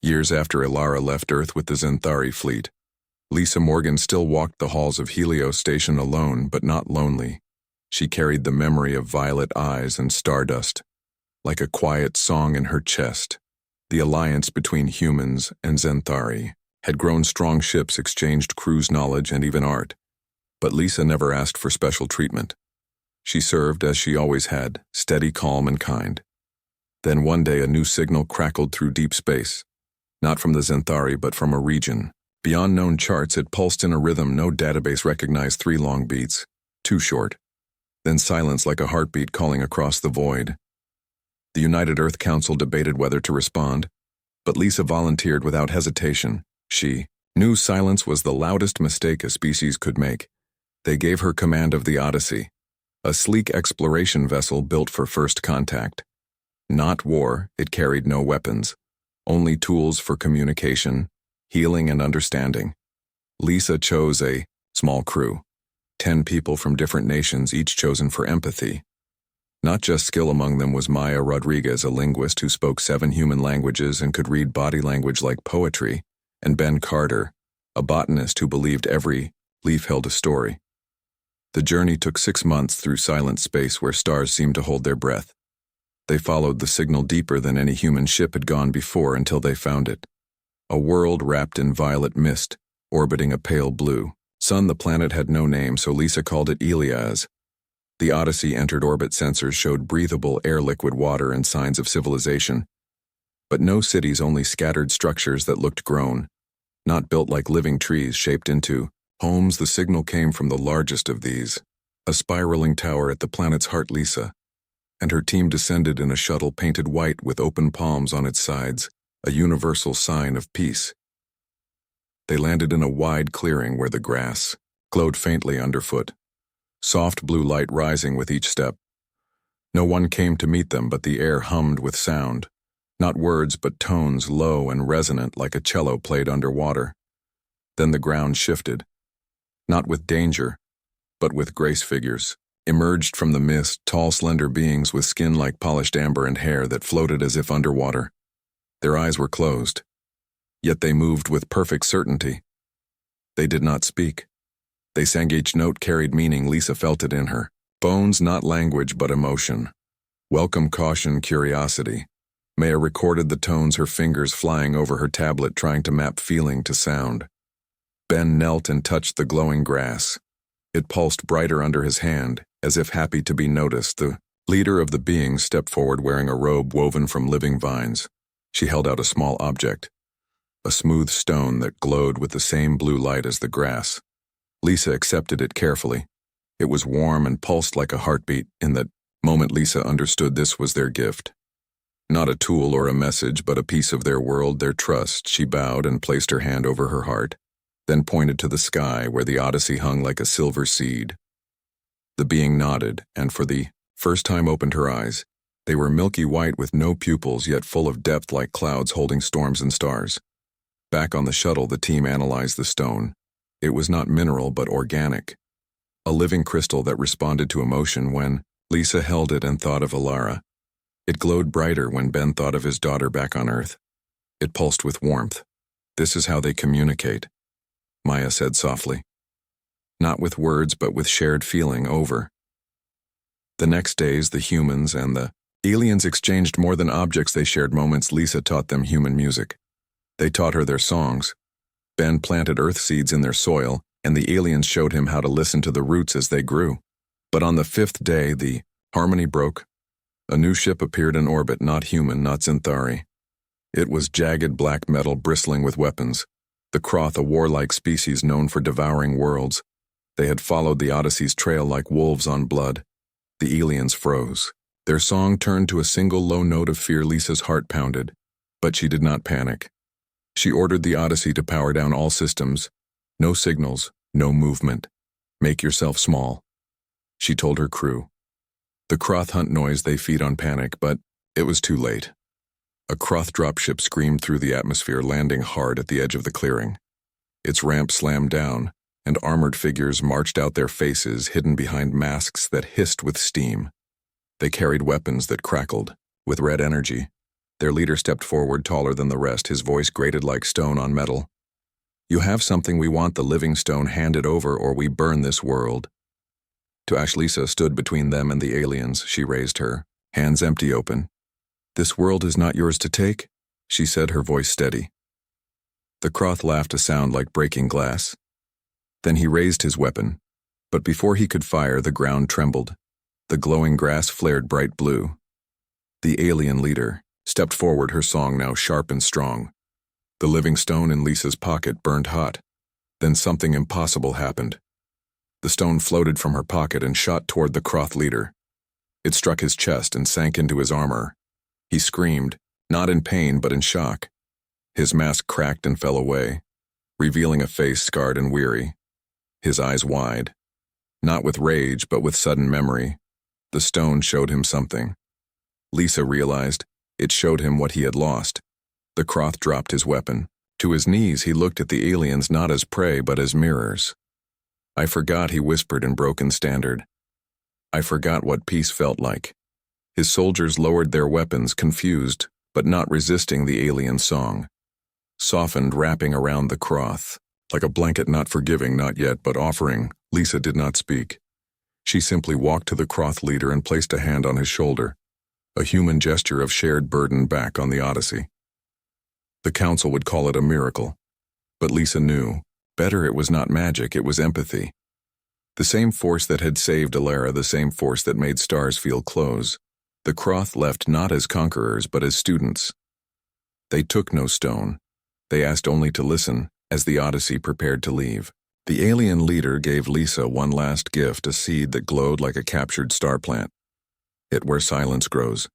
Years after Ilara left Earth with the Xanthari fleet, Lisa Morgan still walked the halls of Helios Station alone, but not lonely. She carried the memory of violet eyes and stardust, like a quiet song in her chest. The alliance between humans and Xanthari had grown strong. Ships exchanged cruise knowledge and even art. But Lisa never asked for special treatment. She served as she always had, steady, calm, and kind. Then one day a new signal crackled through deep space. Not from the Xanthari, but from a region. Beyond known charts, it pulsed in a rhythm no database recognized. 3 long beats, 2 short. Then silence like a heartbeat calling across the void. The United Earth Council debated whether to respond, but Lisa volunteered without hesitation. She knew silence was the loudest mistake a species could make. They gave her command of the Odyssey, a sleek exploration vessel built for first contact. Not war, it carried no weapons, only tools for communication, healing, and understanding. Lisa chose a small crew, 10 people from different nations, each chosen for empathy. Not just skill. Among them was Maya Rodriguez, a linguist who spoke 7 human languages and could read body language like poetry, and Ben Carter, a botanist who believed every leaf held a story. The journey took 6 months through silent space where stars seemed to hold their breath. They followed the signal deeper than any human ship had gone before until they found it. A world wrapped in violet mist, orbiting a pale blue sun. The planet had no name, so Lisa called it Elias. The Odyssey entered orbit. Sensors showed breathable air, liquid water, and signs of civilization. But no cities, only scattered structures that looked grown, not built like living trees shaped into homes. The signal came from the largest of these, a spiraling tower at the planet's heart. Lisa and her team descended in a shuttle painted white with open palms on its sides, a universal sign of peace. They landed in a wide clearing where the grass glowed faintly underfoot, soft blue light rising with each step. No one came to meet them, but the air hummed with sound, not words but tones, low and resonant like a cello played underwater. Then the ground shifted, not with danger, but with grace. Figures emerged from the mist, tall, slender beings with skin like polished amber and hair that floated as if underwater. Their eyes were closed, yet they moved with perfect certainty. They did not speak. They sang. Each note carried meaning. Lisa felt it in her bones, not language but emotion. Welcome, caution, curiosity. Maya recorded the tones, her fingers flying over her tablet trying to map feeling to sound. Ben knelt and touched the glowing grass. It pulsed brighter under his hand, as if happy to be noticed. The leader of the beings stepped forward wearing a robe woven from living vines. She held out a small object, a smooth stone that glowed with the same blue light as the grass. Lisa accepted it carefully. It was warm and pulsed like a heartbeat. In that moment, Lisa understood this was their gift. Not a tool or a message, but a piece of their world, their trust. She bowed and placed her hand over her heart, then pointed to the sky where the Odyssey hung like a silver seed. The being nodded, and for the first time opened her eyes. They were milky white with no pupils, yet full of depth like clouds holding storms and stars. Back on the shuttle, the team analyzed the stone. It was not mineral, but organic. A living crystal that responded to emotion. When Lisa held it and thought of Ilara, it glowed brighter. When Ben thought of his daughter back on Earth, it pulsed with warmth. This is how they communicate, Maya said softly. Not with words, but with shared feeling. Over the next days, the humans and the aliens exchanged more than objects. They shared moments. Lisa taught them human music. They taught her their songs. Ben planted earth seeds in their soil, and the aliens showed him how to listen to the roots as they grew. But on the 5th day, the harmony broke. A new ship appeared in orbit, not human, not Xanthari. It was jagged black metal bristling with weapons. The Kroth, a warlike species known for devouring worlds. They had followed the Odyssey's trail like wolves on blood. The aliens froze. Their song turned to a single low note of fear. Lisa's heart pounded, but she did not panic. She ordered the Odyssey to power down all systems. No signals, no movement. Make yourself small, she told her crew. The Kroth hunt noise. They feed on panic, but it was too late. A Kroth dropship screamed through the atmosphere, landing hard at the edge of the clearing. Its ramp slammed down, and armored figures marched out, their faces hidden behind masks that hissed with steam. They carried weapons that crackled with red energy. Their leader stepped forward, taller than the rest, his voice grated like stone on metal. "You have something we want the living stone handed over, or we burn this world." Lisa stood between them and the aliens. She raised her hands empty open. "This world is not yours to take," she said, her voice steady. The Croth laughed, a sound like breaking glass. Then he raised his weapon, but before he could fire, the ground trembled. The glowing grass flared bright blue. The alien leader stepped forward, her song now sharp and strong. The living stone in Lisa's pocket burned hot. Then something impossible happened. The stone floated from her pocket and shot toward the Croth leader. It struck his chest and sank into his armor. He screamed, not in pain but in shock. His mask cracked and fell away, revealing a face scarred and weary. His eyes wide, not with rage but with sudden memory. The stone showed him something. Lisa realized it showed him what he had lost. The Croth dropped his weapon. To his knees, he looked at the aliens not as prey but as mirrors. "I forgot," he whispered in broken standard. "I forgot what peace felt like." His soldiers lowered their weapons, confused, but not resisting the alien song. Softened, wrapping around the Croth, like a blanket, not forgiving, not yet, but offering. Lisa did not speak. She simply walked to the Croth leader and placed a hand on his shoulder, a human gesture of shared burden back on the Odyssey. The council would call it a miracle, but Lisa knew, better, it was not magic, it was empathy. The same force that had saved Alara, the same force that made stars feel close. The Croth left not as conquerors but as students. They took no stone. They asked only to listen as the Odyssey prepared to leave. The alien leader gave Lisa one last gift, a seed that glowed like a captured star plant. "It where silence grows."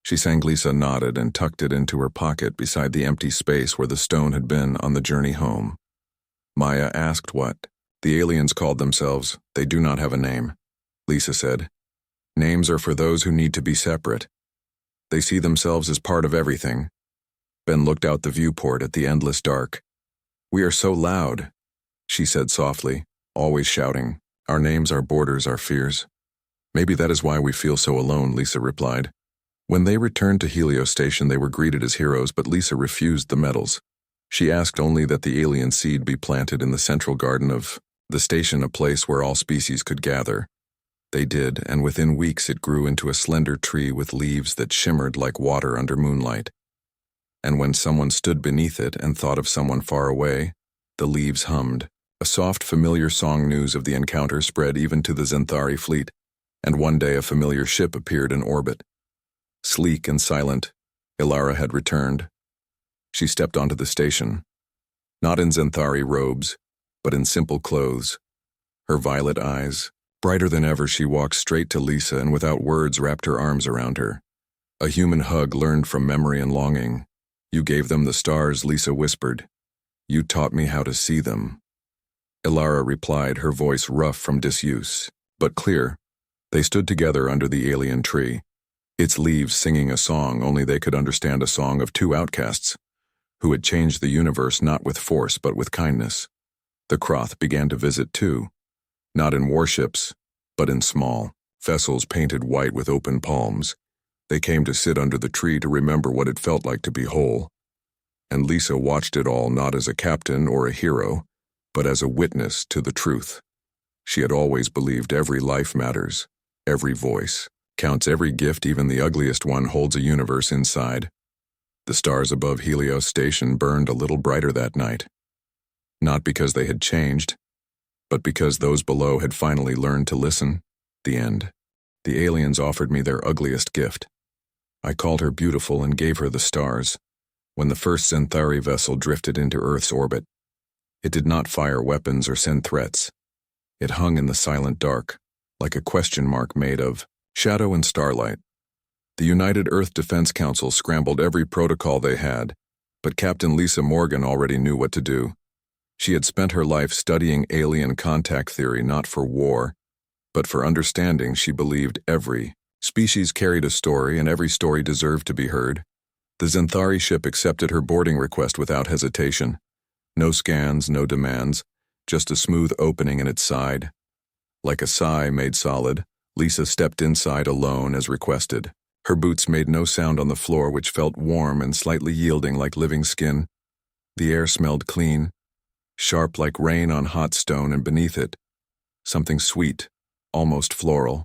She sang. Lisa nodded and tucked it into her pocket beside the empty space where the stone had been on the journey home. Maya asked what. "The aliens called themselves. They do not have a name," Lisa said. "Names are for those who need to be separate. They see themselves as part of everything." Ben looked out the viewport at the endless dark. "We are so loud," she said softly, "always shouting. Our names, our borders, our fears." "Maybe that is why we feel so alone," Lisa replied. When they returned to Helio Station, they were greeted as heroes, but Lisa refused the medals. She asked only that the alien seed be planted in the central garden of the station, a place where all species could gather. They did, and within weeks it grew into a slender tree with leaves that shimmered like water under moonlight. And when someone stood beneath it and thought of someone far away, the leaves hummed. A soft, familiar song. News of the encounter spread even to the Zenthari fleet, and one day a familiar ship appeared in orbit. Sleek and silent, Alara had returned. She stepped onto the station, not in Zenthari robes, but in simple clothes. Her violet eyes, brighter than ever, she walked straight to Lisa and without words wrapped her arms around her. A human hug learned from memory and longing. "You gave them the stars," Lisa whispered. "You taught me how to see them." Alara replied, her voice rough from disuse, but clear. They stood together under the alien tree, its leaves singing a song only they could understand, a song of two outcasts, who had changed the universe not with force but with kindness. The Croth began to visit too, not in warships, but in small vessels painted white with open palms. They came to sit under the tree to remember what it felt like to be whole. And Lisa watched it all not as a captain or a hero, but as a witness to the truth. She had always believed every life matters, every voice counts, every gift, even the ugliest one, holds a universe inside. The stars above Helios Station burned a little brighter that night. Not because they had changed, but because those below had finally learned to listen. The end. The aliens offered me their ugliest gift. I called her beautiful and gave her the stars. When the first Zenthari vessel drifted into Earth's orbit, it did not fire weapons or send threats. It hung in the silent dark, like a question mark made of shadow and starlight. The United Earth Defense Council scrambled every protocol they had, but Captain Lisa Morgan already knew what to do. She had spent her life studying alien contact theory, not for war, but for understanding. She believed every species carried a story and every story deserved to be heard. The Zenthari ship accepted her boarding request without hesitation. No scans, no demands, just a smooth opening in its side. Like a sigh made solid, Lisa stepped inside alone as requested. Her boots made no sound on the floor, which felt warm and slightly yielding like living skin. The air smelled clean, sharp like rain on hot stone, and beneath it, something sweet, almost floral.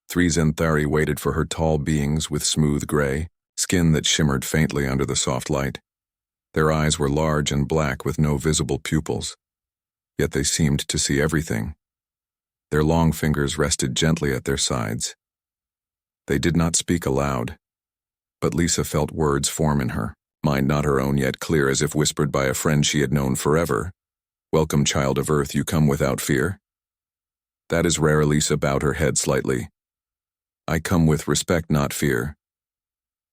3 Zenthari waited for her, tall beings with smooth gray skin that shimmered faintly under the soft light. Their eyes were large and black with no visible pupils, yet they seemed to see everything. Their long fingers rested gently at their sides. They did not speak aloud, but Lisa felt words form in her, mind not her own, yet clear as if whispered by a friend she had known forever. "Welcome, child of Earth, you come without fear?" "That is rare." Lisa bowed her head slightly. "I come with respect, not fear."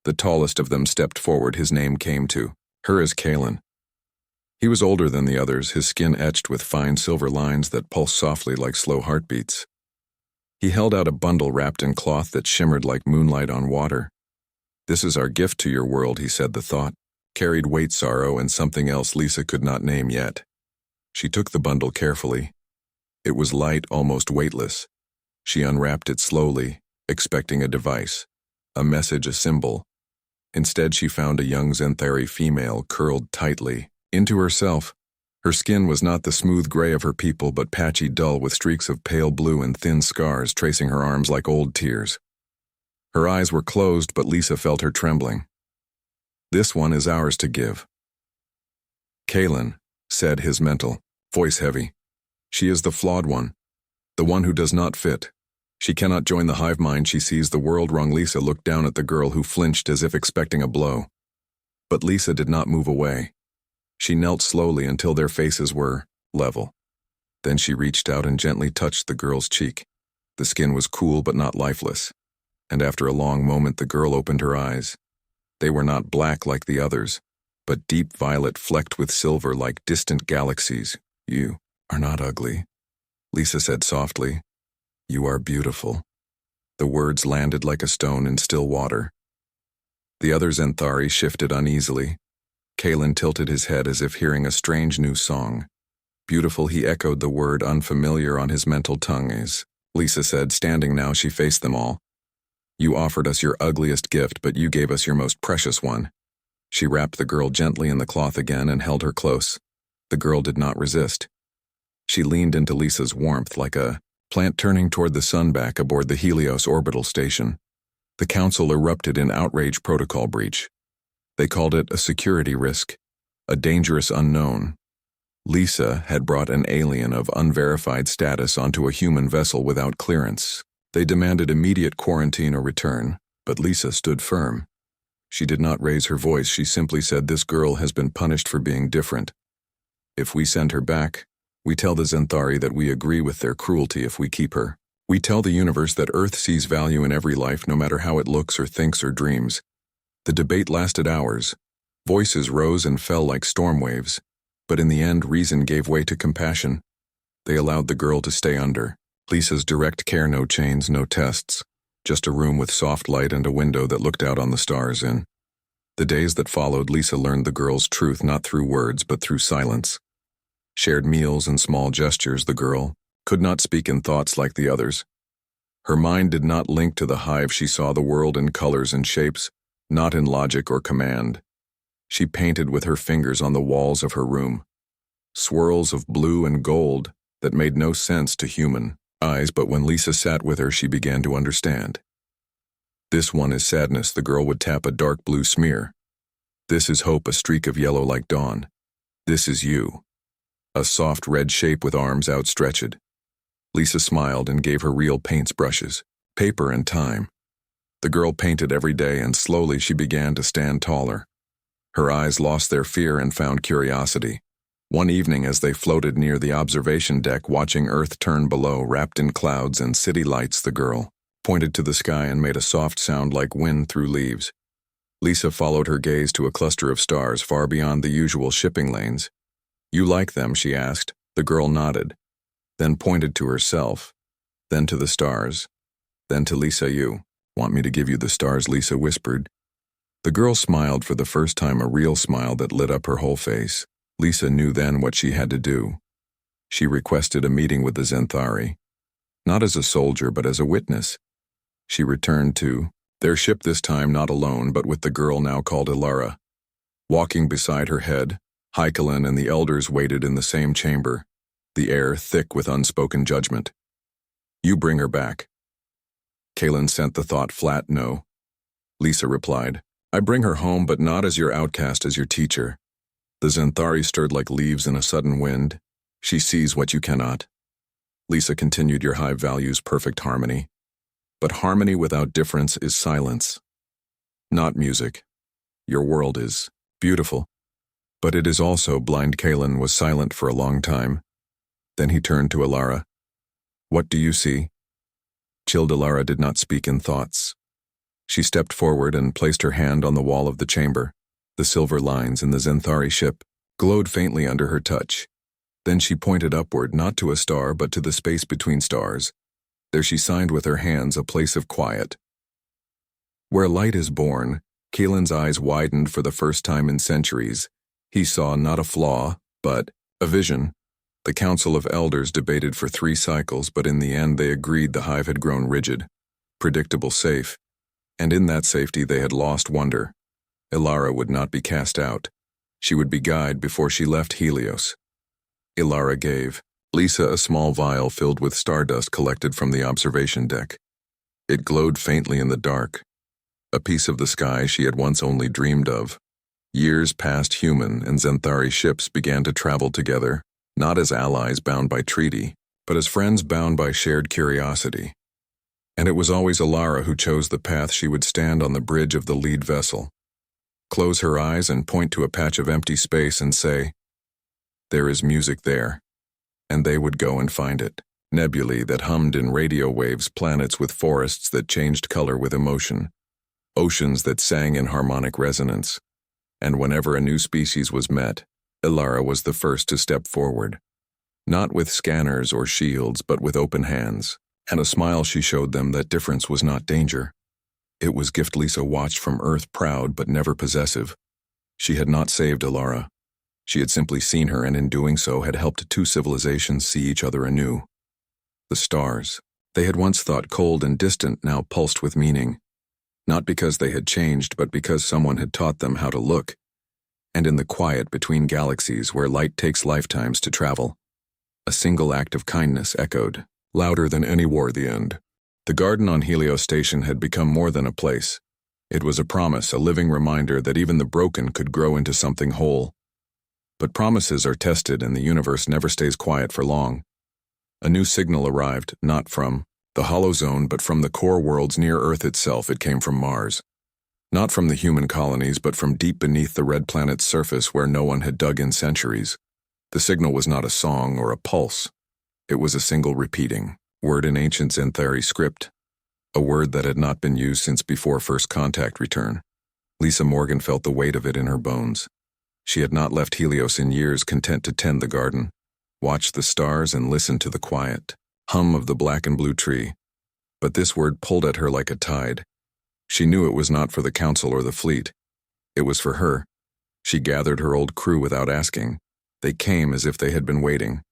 The tallest of them stepped forward. His name came to her as Kalen. He was older than the others, his skin etched with fine silver lines that pulsed softly like slow heartbeats. He held out a bundle wrapped in cloth that shimmered like moonlight on water. "This is our gift to your world," he said. The thought carried weight, sorrow, and something else Lisa could not name yet. She took the bundle carefully. It was light, almost weightless. She unwrapped it slowly, expecting a device, a message, a symbol. Instead, she found a young Zenthari female curled tightly into herself. Her skin was not the smooth gray of her people, but patchy, dull, with streaks of pale blue and thin scars tracing her arms like old tears. Her eyes were closed, but Lisa felt her trembling. "This one is ours to give." Kalen said, his mental voice heavy. "She is the flawed one, the one who does not fit. She cannot join the hive mind. She sees the world wrong." Lisa looked down at the girl, who flinched as if expecting a blow. But Lisa did not move away. She knelt slowly until their faces were level. Then she reached out and gently touched the girl's cheek. The skin was cool but not lifeless. And after a long moment, the girl opened her eyes. They were not black like the others, but deep violet flecked with silver like distant galaxies. "You are not ugly," Lisa said softly. "You are beautiful." The words landed like a stone in still water. The other Zenthari shifted uneasily. Kalen tilted his head as if hearing a strange new song. "Beautiful," he echoed, the word unfamiliar on his mental tongue. "Is," Lisa said, standing now. She faced them all. "You offered us your ugliest gift, but you gave us your most precious one." She wrapped the girl gently in the cloth again and held her close. The girl did not resist. She leaned into Lisa's warmth like a plant turning toward the sun back aboard the Helios orbital station. The council erupted in outrage. Protocol breach. They called it a security risk, a dangerous unknown. Lisa had brought an alien of unverified status onto a human vessel without clearance. They demanded immediate quarantine or return, but Lisa stood firm. She did not raise her voice. She simply said, "This girl has been punished for being different. If we send her back, we tell the Zenthari that we agree with their cruelty. If we keep her, we tell the universe that Earth sees value in every life, no matter how it looks or thinks or dreams." The debate lasted hours. Voices rose and fell like storm waves, but in the end, reason gave way to compassion. They allowed the girl to stay under Lisa's direct care. No chains, no tests, just a room with soft light and a window that looked out on the stars. In the days that followed, Lisa learned the girl's truth not through words but through silence. Shared meals and small gestures. The girl could not speak in thoughts like the others. Her mind did not link to the hive. She saw the world in colors and shapes, not in logic or command. She painted with her fingers on the walls of her room, swirls of blue and gold that made no sense to human eyes, but when Lisa sat with her, she began to understand. "This one is sadness," the girl would tap a dark blue smear. "This is hope," a streak of yellow like dawn. "This is you," a soft red shape with arms outstretched. Lisa smiled and gave her real paints brushes, paper and time. The girl painted every day, and slowly she began to stand taller. Her eyes lost their fear and found curiosity. One evening, as they floated near the observation deck watching Earth turn below, wrapped in clouds and city lights, the girl pointed to the sky and made a soft sound like wind through leaves. Lisa followed her gaze to a cluster of stars far beyond the usual shipping lanes. "You like them?" she asked. The girl nodded, then pointed to herself, then to the stars, then to Lisa. "You want me to give you the stars?" Lisa whispered. The girl smiled for the first time, a real smile that lit up her whole face. Lisa knew then what she had to do. She requested a meeting with the Zenthari, not as a soldier but as a witness. She returned to Their ship this time not alone but with the girl now called Ilara. Walking beside her head, Heikelin and the elders waited in the same chamber, the air thick with unspoken judgment. You bring her back. Kalen sent the thought flat no. Lisa replied, I bring her home but not as your outcast, as your teacher. The Zenthari stirred like leaves in a sudden wind. She sees what you cannot. Lisa continued, your hive values perfect harmony. But harmony without difference is silence. Not music. Your world is beautiful. But it is also blind. Kalen was silent for a long time. Then he turned to Ilara. What do you see? Chilled Ilara did not speak in thoughts. She stepped forward and placed her hand on the wall of the chamber. The silver lines in the Zenthari ship glowed faintly under her touch. Then she pointed upward, not to a star but to the space between stars. There she signed with her hands a place of quiet. Where light is born, Kalen's eyes widened for the first time in centuries. He saw not a flaw, but a vision. The Council of Elders debated for 3 cycles, but in the end they agreed the hive had grown rigid, predictable, safe, and in that safety they had lost wonder. Ilara would not be cast out. She would be guided before she left Helios. Ilara gave Lisa a small vial filled with stardust collected from the observation deck. It glowed faintly in the dark, a piece of the sky she had once only dreamed of. Years passed. Human and Zenthari ships began to travel together, not as allies bound by treaty, but as friends bound by shared curiosity. And it was always Ilara who chose the path. She would stand on the bridge of the lead vessel, close her eyes and point to a patch of empty space and say, there is music there. And they would go and find it. Nebulae that hummed in radio waves, planets with forests that changed color with emotion, oceans that sang in harmonic resonance. And whenever a new species was met, Ilara was the first to step forward. Not with scanners or shields, but with open hands. And a smile she showed them that difference was not danger. It was gift. Lisa watched from Earth, proud but never possessive. She had not saved Ilara. She had simply seen her, and in doing so had helped 2 civilizations see each other anew. The stars, they had once thought cold and distant, now pulsed with meaning. Not because they had changed, but because someone had taught them how to look. And in the quiet between galaxies where light takes lifetimes to travel, a single act of kindness echoed, louder than any war. The end. The garden on Helios Station had become more than a place. It was a promise, a living reminder that even the broken could grow into something whole. But promises are tested, and the universe never stays quiet for long. A new signal arrived, not from the hollow zone, but from the core worlds near Earth itself. It came from Mars. Not from the human colonies, but from deep beneath the red planet's surface where no one had dug in centuries. The signal was not a song or a pulse. It was a single repeating word in ancient Zenthari script, a word that had not been used since before first contact return. Lisa Morgan felt the weight of it in her bones. She had not left Helios in years, content to tend the garden, watch the stars, and listen to the quiet hum of the black and blue tree. But this word pulled at her like a tide. She knew it was not for the council or the fleet. It was for her. She gathered her old crew without asking. They came as if they had been waiting.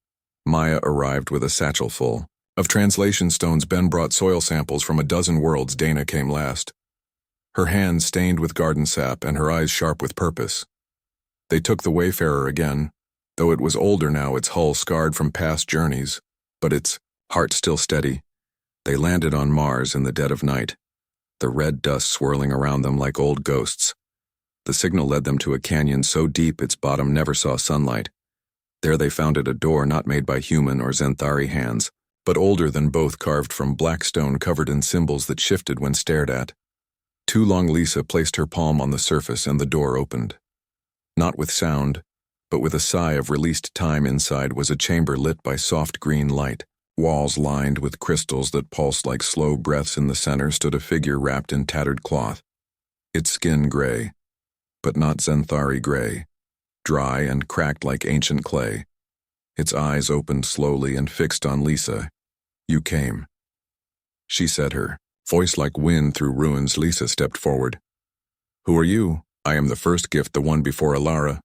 Maya arrived with a satchel full of translation stones. Ben brought soil samples from a dozen worlds. Dana came last, her hands stained with garden sap and her eyes sharp with purpose. They took the Wayfarer again, though it was older now, its hull scarred from past journeys, but its heart still steady. They landed on Mars in the dead of night, the red dust swirling around them like old ghosts. The signal led them to a canyon so deep its bottom never saw sunlight. There they found it a door not made by human or Zenthari hands, but older than both, carved from black stone covered in symbols that shifted when stared at. Too long. Lisa placed her palm on the surface and the door opened. Not with sound, but with a sigh of released time. Inside was a chamber lit by soft green light. Walls lined with crystals that pulsed like slow breaths. In the center stood a figure wrapped in tattered cloth. Its skin gray, but not Zenthari gray, dry and cracked like ancient clay. Its eyes opened slowly and fixed on Lisa. You came, she said, her voice like wind through ruins. Lisa stepped forward. Who are you? I am the first gift, the one before Ilara.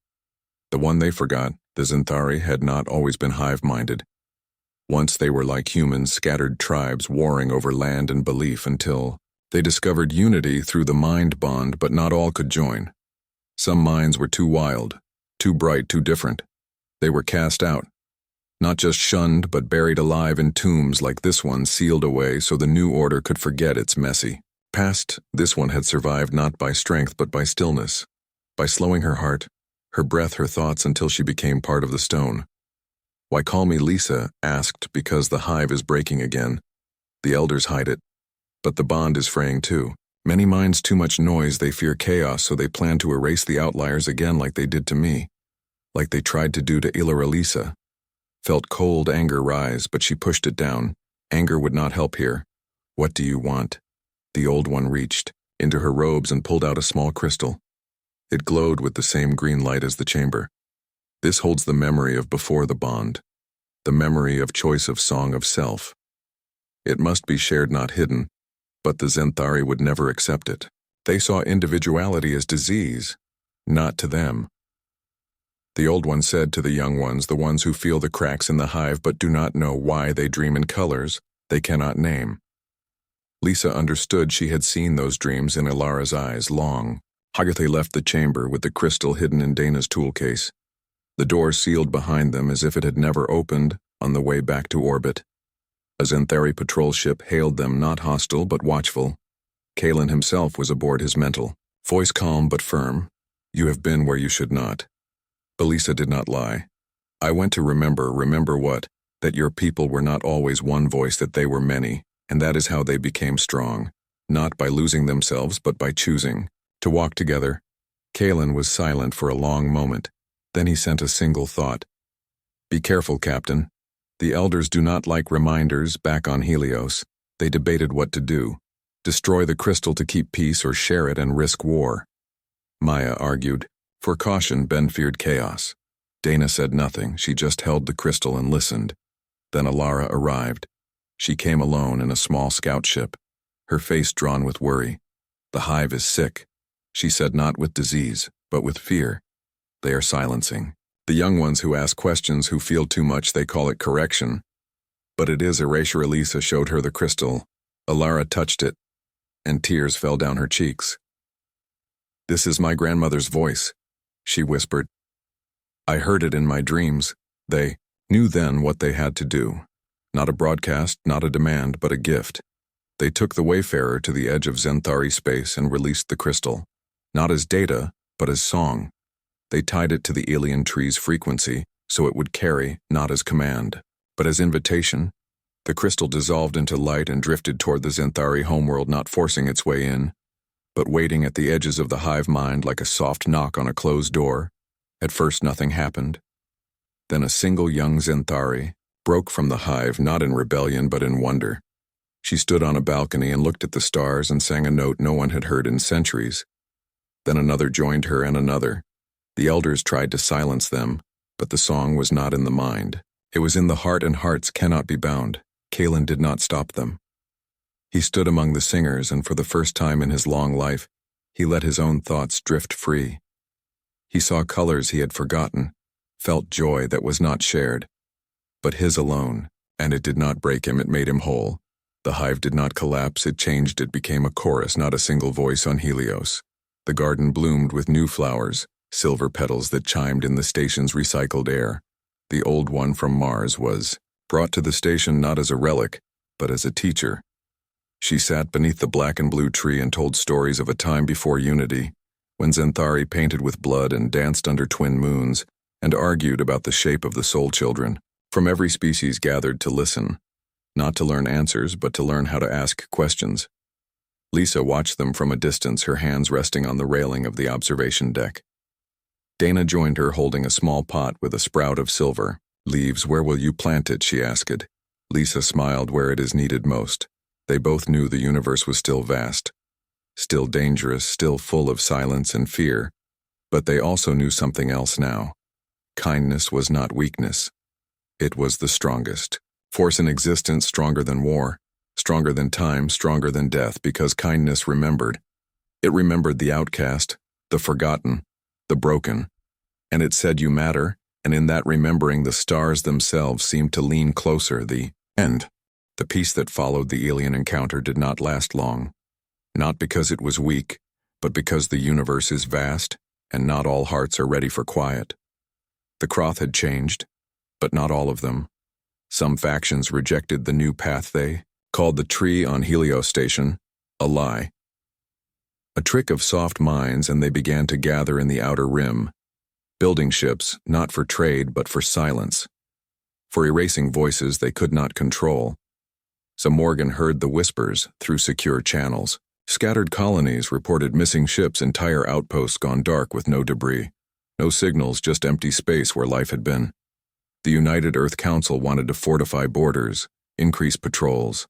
The one they forgot. The Zenthari had not always been hive-minded. Once they were like humans, scattered tribes warring over land and belief, until They discovered unity through the mind bond, but not all could join. Some minds were too wild, too bright, too different. They were cast out. Not just shunned, but buried alive in tombs like this one, sealed away so the new order could forget its messy past. This one had survived not by strength but by stillness, by slowing her heart, her breath, her thoughts until she became part of the stone. Why call me Lisa? Asked. Because the hive is breaking again. The elders hide it, but the bond is fraying too. Many minds too much noise, they fear chaos, so they plan to erase the outliers again like they did to me, like they tried to do to Ilara. Lisa felt cold anger rise, but she pushed it down. Anger would not help here. What do you want? The old one reached into her robes and pulled out a small crystal. It glowed with the same green light as the chamber. This holds the memory of before the bond, the memory of choice of song of self. It must be shared, not hidden, but the Zenthari would never accept it. They saw individuality as disease, not to them. The old one said to the young ones, the ones who feel the cracks in the hive but do not know why they dream in colors they cannot name. Lisa understood. She had seen those dreams in Ilara's eyes long. Hagathe left the chamber with the crystal hidden in Dana's tool case. The door sealed behind them as if it had never opened on the way back to orbit. A Zenthari patrol ship hailed them, not hostile but watchful. Kalen himself was aboard, his mental voice calm but firm. You have been where you should not. Belisa did not lie. I went to remember what? That your people were not always one voice, that they were many, and that is how they became strong, not by losing themselves but by choosing to walk together. Kalen was silent for a long moment. Then he sent a single thought. Be careful, Captain. The elders do not like reminders. Back on Helios, they debated what to do. Destroy the crystal to keep peace or share it and risk war. Maya argued. For caution, Ben feared chaos. Dana said nothing. She just held the crystal and listened. Then Ilara arrived. She came alone in a small scout ship, her face drawn with worry. The hive is sick, she said, not with disease, but with fear. They are silencing the young ones who ask questions, who feel too much. They call it correction, but it is erasure. Elisa showed her the crystal. Ilara touched it, and tears fell down her cheeks. This is my grandmother's voice, she whispered. I heard it in my dreams. They knew then what they had to do. Not a broadcast, not a demand, but a gift. They took the Wayfarer to the edge of Zenthari space and released the crystal, not as data, but as song. They tied it to the alien tree's frequency, so it would carry, not as command, but as invitation. The crystal dissolved into light and drifted toward the Zenthari homeworld, not forcing its way in, but waiting at the edges of the hive mind like a soft knock on a closed door. At first nothing happened. Then a single young Zenthari broke from the hive, not in rebellion but in wonder. She stood on a balcony and looked at the stars and sang a note no one had heard in centuries. Then another joined her, and another. The elders tried to silence them, but the song was not in the mind. It was in the heart, and hearts cannot be bound. Kalen did not stop them. He stood among the singers, and for the first time in his long life, he let his own thoughts drift free. He saw colors he had forgotten, felt joy that was not shared, but his alone, and it did not break him, it made him whole. The hive did not collapse, it changed, it became a chorus, not a single voice on Helios. The garden bloomed with new flowers, silver petals that chimed in the station's recycled air. The old one from Mars was brought to the station not as a relic, but as a teacher. She sat beneath the black and blue tree and told stories of a time before unity, when Zenthari painted with blood and danced under twin moons, and argued about the shape of the soul children. From every species gathered to listen, not to learn answers, but to learn how to ask questions. Lisa watched them from a distance, her hands resting on the railing of the observation deck. Dana joined her, holding a small pot with a sprout of silver. Leaves, where will you plant it? She asked. Lisa smiled. Where it is needed most. They both knew the universe was still vast, still dangerous, still full of silence and fear, but they also knew something else now. Kindness was not weakness. It was the strongest force in existence, stronger than war, stronger than time, stronger than death, because kindness remembered. It remembered the outcast, the forgotten, the broken, and it said you matter, and in that remembering the stars themselves seemed to lean closer. The end. The peace that followed the alien encounter did not last long. Not because it was weak, but because the universe is vast, and not all hearts are ready for quiet. The Croth had changed, but not all of them. Some factions rejected the new path they called the tree on Helios Station a lie. A trick of soft minds, and they began to gather in the outer rim, building ships not for trade but for silence, for erasing voices they could not control. So Morgan heard the whispers through secure channels. Scattered colonies reported missing ships, entire outposts gone dark with no debris, no signals, just empty space where life had been. The United Earth Council wanted to fortify borders, increase patrols,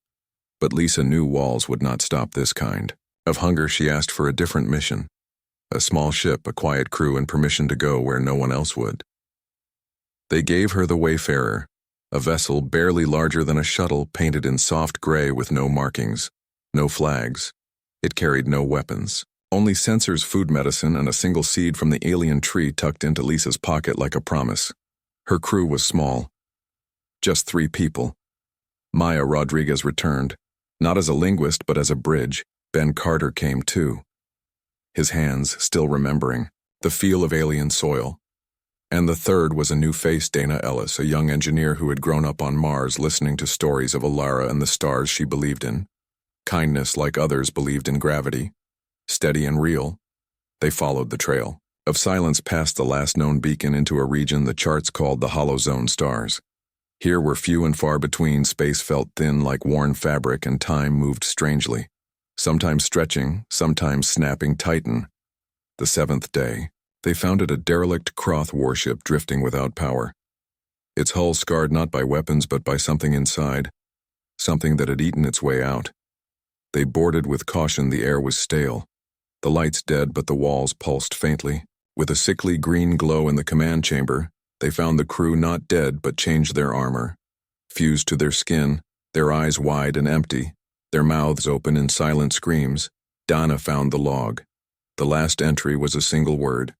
but Lisa knew walls would not stop this kind of hunger. She asked for a different mission, a small ship, a quiet crew, and permission to go where no one else would. They gave her the Wayfarer, a vessel barely larger than a shuttle, painted in soft gray with no markings, no flags. It carried no weapons, only sensors, food, medicine, and a single seed from the alien tree tucked into Lisa's pocket like a promise. Her crew was small, just 3 people. Maya Rodriguez returned, not as a linguist but as a bridge. Ben Carter came too, his hands still remembering the feel of alien soil. And the third was a new face, Dana Ellis, a young engineer who had grown up on Mars listening to stories of Alara and the stars she believed in. Kindness, like others believed in gravity, steady and real. They followed the trail of silence past the last known beacon into a region the charts called the Hollow Zone stars. Here were few and far between, space felt thin like worn fabric, and time moved strangely, sometimes stretching, sometimes snapping tighten. The 7th day, they founded a derelict Croth warship drifting without power, its hull scarred not by weapons but by something inside, something that had eaten its way out. They boarded with caution. The air was stale, the lights dead, but the walls pulsed faintly. With a sickly green glow in the command chamber, they found the crew not dead but changed their armor, fused to their skin, their eyes wide and empty, their mouths open in silent screams. Dana found the log. The last entry was a single word,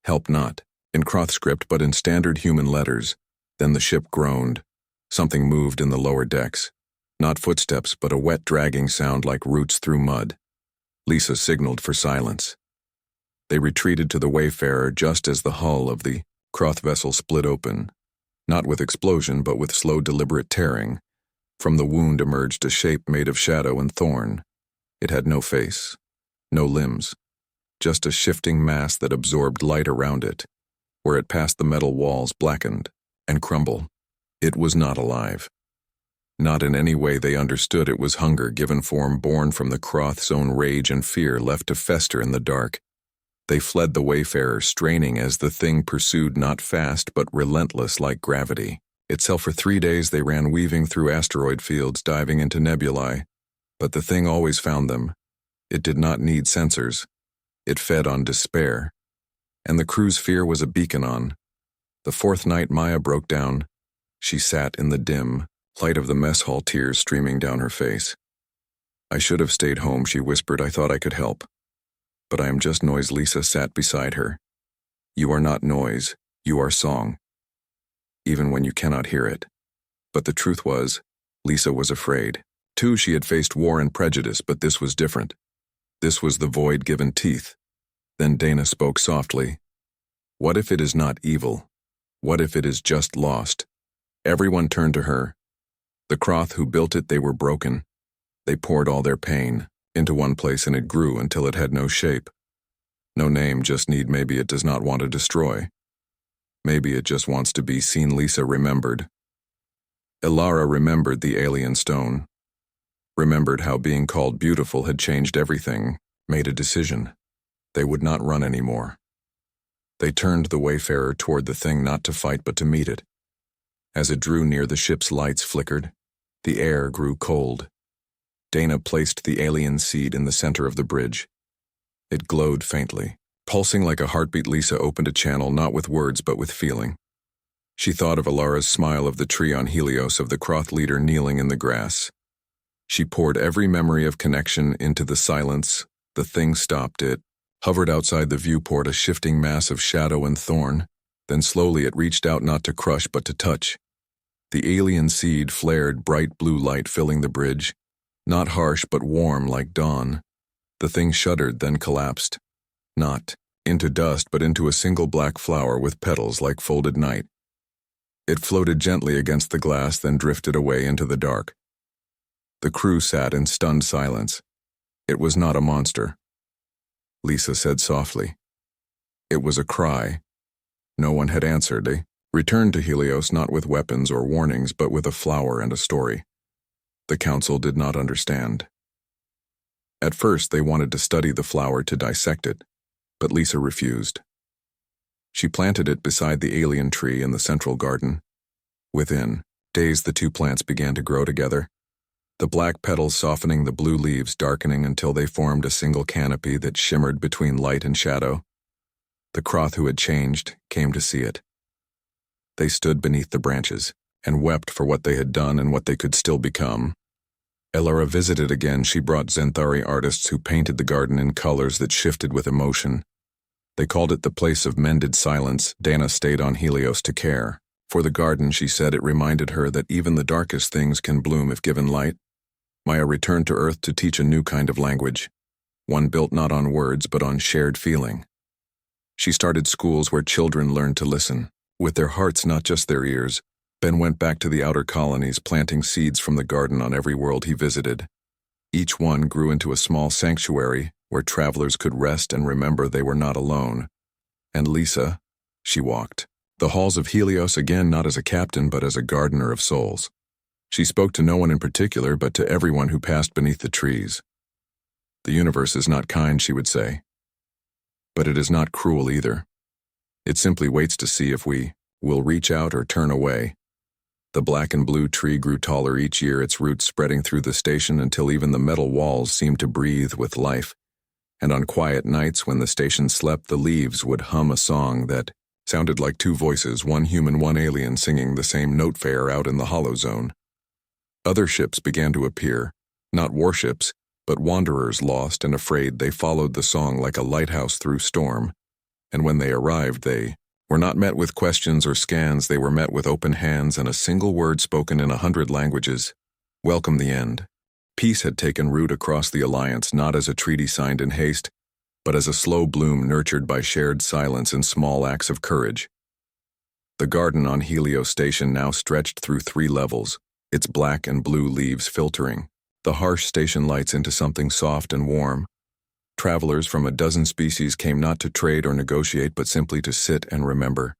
help not, in Croth script but in standard human letters. Then the ship groaned. Something moved in the lower decks. Not footsteps, but a wet dragging sound like roots through mud. Lisa signaled for silence. They retreated to the Wayfarer just as the hull of the Croth vessel split open, not with explosion but with slow, deliberate tearing. From the wound emerged a shape made of shadow and thorn. It had no face, no limbs, just a shifting mass that absorbed light around it. Where it passed, the metal walls blackened and crumbled. It was not alive. Not in any way they understood. It was hunger given form, born from the Croth's own rage and fear, left to fester in the dark. They fled the Wayfarer, straining as the thing pursued, not fast but relentless like gravity itself. For 3 days they ran, weaving through asteroid fields, diving into nebulae. But the thing always found them. It did not need sensors. It fed on despair. And the crew's fear was a beacon on. The 4th night Maya broke down. She sat in the dim light of the mess hall, tears streaming down her face. I should have stayed home, she whispered. I thought I could help. But I am just noise. Lisa sat beside her. You are not noise, you are song. Even when you cannot hear it. But the truth was, Lisa was afraid. Too, she had faced war and prejudice, but this was different. This was the void given teeth. Then Dana spoke softly. What if it is not evil? What if it is just lost? Everyone turned to her. The Croth who built it, they were broken. They poured all their pain into one place, and it grew until it had no shape. No name, just need. Maybe it does not want to destroy. Maybe it just wants to be seen. Lisa remembered. Ilara remembered the alien stone. Remembered how being called beautiful had changed everything. Made a decision. They would not run anymore. They turned the Wayfarer toward the thing, not to fight but to meet it. As it drew near, the ship's lights flickered. The air grew cold. Dana placed the alien seed in the center of the bridge. It glowed faintly, pulsing like a heartbeat. Lisa opened a channel, not with words but with feeling. She thought of Alara's smile, of the tree on Helios, of the Croth leader kneeling in the grass. She poured every memory of connection into the silence. The thing stopped. It hovered outside the viewport, a shifting mass of shadow and thorn. Then slowly it reached out, not to crush but to touch. The alien seed flared, bright blue light filling the bridge, not harsh but warm like dawn. The thing shuddered, then collapsed. Not into dust, but into a single black flower with petals like folded night. It floated gently against the glass, then drifted away into the dark. The crew sat in stunned silence. It was not a monster, Lisa said softly. It was a cry. No one had answered. They returned to Helios not with weapons or warnings, but with a flower and a story. The council did not understand. At first, they wanted to study the flower, to dissect it, but Lisa refused. She planted it beside the alien tree in the central garden. Within days, the two plants began to grow together, the black petals softening, the blue leaves darkening until they formed a single canopy that shimmered between light and shadow. The Croth, who had changed, came to see it. They stood beneath the branches and wept for what they had done and what they could still become. Elara visited again. She brought Zenthari artists who painted the garden in colors that shifted with emotion. They called it the place of mended silence. Dana stayed on Helios to care. For the garden, she said, it reminded her that even the darkest things can bloom if given light. Maya returned to Earth to teach a new kind of language, one built not on words but on shared feeling. She started schools where children learned to listen, with their hearts, not just their ears. Ben went back to the outer colonies, planting seeds from the garden on every world he visited. Each one grew into a small sanctuary where travelers could rest and remember they were not alone. And Lisa, she walked the halls of Helios again, not as a captain but as a gardener of souls. She spoke to no one in particular, but to everyone who passed beneath the trees. The universe is not kind, she would say. But it is not cruel either. It simply waits to see if we will reach out or turn away. The black and blue tree grew taller each year, its roots spreading through the station until even the metal walls seemed to breathe with life. And on quiet nights when the station slept, the leaves would hum a song that sounded like two voices, one human, one alien, singing the same note fare out in the hollow zone. Other ships began to appear, not warships, but wanderers lost and afraid. They followed the song like a lighthouse through storm. And when they arrived, they were not met with questions or scans. They were met with open hands and a single word spoken in 100 languages. Welcome the end. Peace had taken root across the Alliance, not as a treaty signed in haste, but as a slow bloom nurtured by shared silence and small acts of courage. The garden on Helios Station now stretched through 3 levels, its black and blue leaves filtering the harsh station lights into something soft and warm. Travelers from a dozen species came not to trade or negotiate, but simply to sit and remember.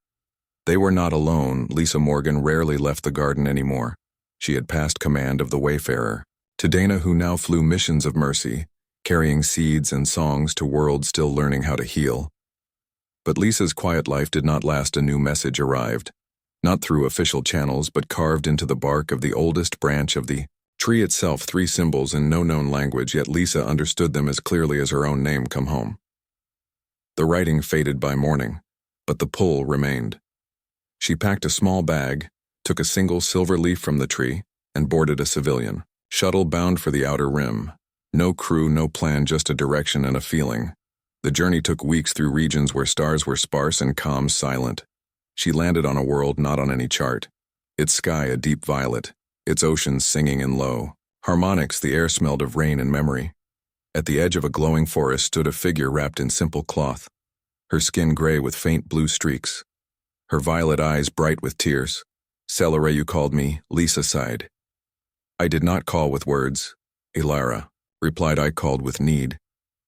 They were not alone. Lisa Morgan rarely left the garden anymore. She had passed command of the Wayfarer to Dana, who now flew missions of mercy, carrying seeds and songs to worlds still learning how to heal. But Lisa's quiet life did not last. A new message arrived, not through official channels, but carved into the bark of the oldest branch of the tree itself. 3 symbols in no known language, yet Lisa understood them as clearly as her own name, come home. The writing faded by morning, but the pull remained. She packed a small bag, took a single silver leaf from the tree, and boarded a civilian shuttle bound for the outer rim. No crew, no plan, just a direction and a feeling. The journey took weeks through regions where stars were sparse and comms silent. She landed on a world not on any chart. Its sky a deep violet, its oceans singing in low harmonics. The air smelled of rain and memory. At the edge of a glowing forest stood a figure wrapped in simple cloth, her skin gray with faint blue streaks, her violet eyes bright with tears. Celeray, you called me, Lisa sighed. I did not call with words, Elara replied. I called with need.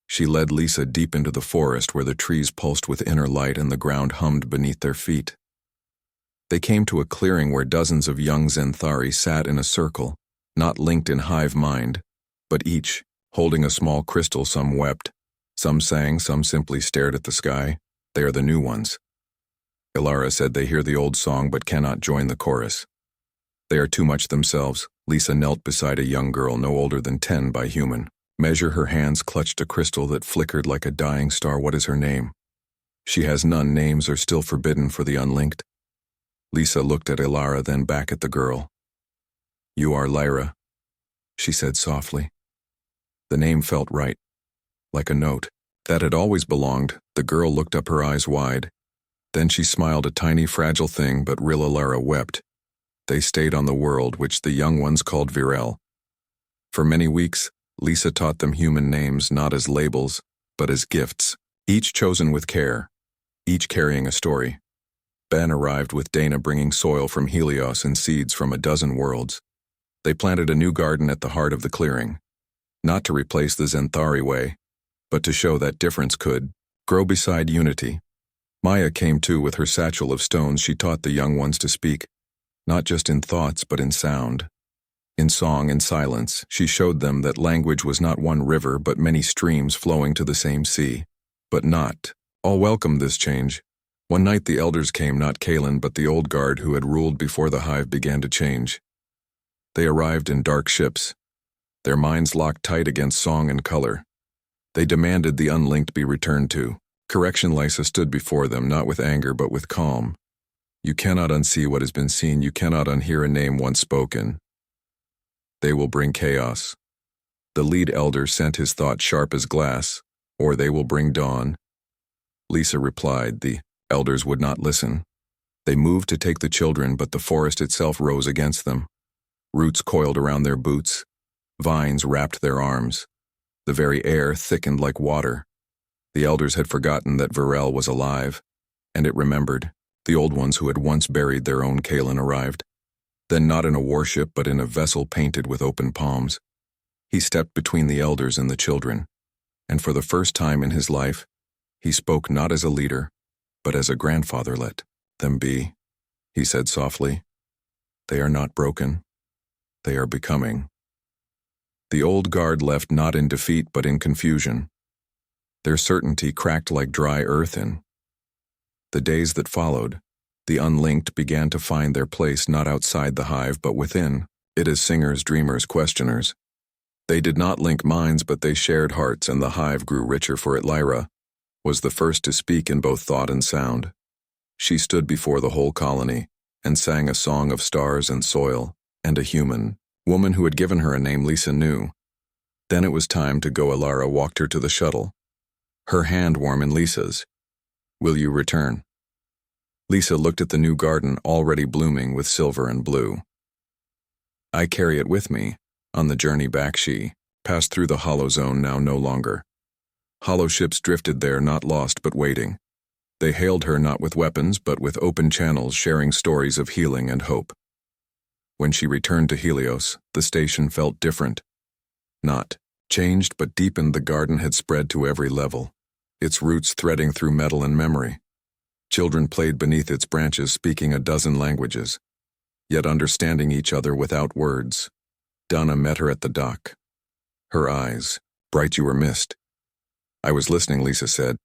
She led Lisa deep into the forest where the trees pulsed with inner light and the ground hummed beneath their feet. They came to a clearing where dozens of young Zenthari sat in a circle, not linked in hive mind, but each holding a small crystal. Some wept, some sang, some simply stared at the sky. They are the new ones. Elara said they hear the old song but cannot join the chorus. They are too much themselves. Lisa knelt beside a young girl no older than 10 by human. Measure her hands clutched a crystal that flickered like a dying star. What is her name? She has none. Names are still forbidden for the unlinked. Lisa looked at Elara, then back at the girl. You are Lyra, she said softly. The name felt right, like a note that had always belonged. The girl looked up, her eyes wide. Then she smiled, a tiny, fragile thing, but real. Elara wept. They stayed on the world which the young ones called Virel. For many weeks, Lisa taught them human names not as labels, but as gifts, each chosen with care, each carrying a story. Ben arrived with Dana bringing soil from Helios and seeds from a dozen worlds. They planted a new garden at the heart of the clearing, not to replace the Zenthari way, but to show that difference could grow beside unity. Maya came too with her satchel of stones. She taught the young ones to speak, not just in thoughts but in sound. In song and silence, she showed them that language was not one river but many streams flowing to the same sea. But not all welcomed this change. One night the elders came, not Kalen but the old guard who had ruled before the hive began to change. They arrived in dark ships, their minds locked tight against song and color. They demanded the unlinked be returned to. Correction. Lysa stood before them, not with anger but with calm. You cannot unsee what has been seen. You cannot unhear a name once spoken. They will bring chaos. The lead elder sent his thought sharp as glass, or they will bring dawn. Lisa replied. The elders would not listen. They moved to take the children, but the forest itself rose against them. Roots coiled around their boots. Vines wrapped their arms. The very air thickened like water. The elders had forgotten that Varel was alive, and it remembered. The old ones who had once buried their own Kalen arrived. Then not in a warship but in a vessel painted with open palms. He stepped between the elders and the children, and for the first time in his life, he spoke not as a leader, but as a grandfather. Let them be, he said softly. They are not broken. They are becoming. The old guard left not in defeat but in confusion. Their certainty cracked like dry earth in. The days that followed, the unlinked began to find their place not outside the hive but within it as singers, dreamers, questioners. They did not link minds but they shared hearts, and the hive grew richer for it. Lyra was the first to speak in both thought and sound. She stood before the whole colony and sang a song of stars and soil and a human woman who had given her a name Lisa knew. Then it was time to go. Alara walked her to the shuttle, her hand warm in Lisa's. Will you return? Lisa looked at the new garden already blooming with silver and blue. I carry it with me. On the journey back she passed through the hollow zone, now no longer. Hollow ships drifted there, not lost but waiting. They hailed her not with weapons but with open channels, sharing stories of healing and hope. When she returned to Helios, the station felt different. Not changed but deepened. The garden had spread to every level, its roots threading through metal and memory. Children played beneath its branches, speaking a dozen languages, yet understanding each other without words. Donna met her at the dock. Her eyes bright. You were missed. I was listening, Lisa said.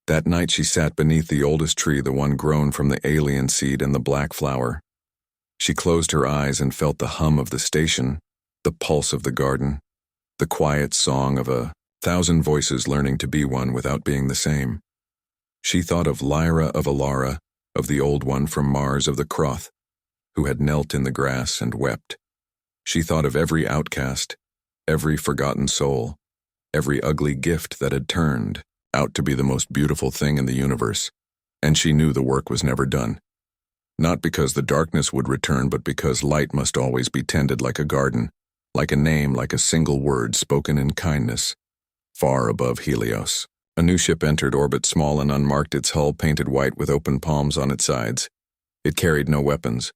That night she sat beneath the oldest tree, the one grown from the alien seed and the black flower. She closed her eyes and felt the hum of the station, the pulse of the garden, the quiet song of 1,000 voices learning to be one without being the same. She thought of Lyra, of Alara, of the old one from Mars, of the Croth, who had knelt in the grass and wept. She thought of every outcast, every forgotten soul, every ugly gift that had turned out to be the most beautiful thing in the universe, and she knew the work was never done. Not because the darkness would return, but because light must always be tended like a garden, like a name, like a single word spoken in kindness. Far above Helios, a new ship entered orbit, small and unmarked, its hull painted white with open palms on its sides. It carried no weapons,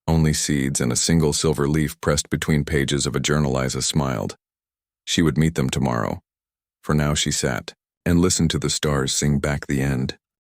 only seeds and a single silver leaf pressed between pages of a journal. Liza smiled. She would meet them tomorrow. For now she sat and listened to the stars sing back the end.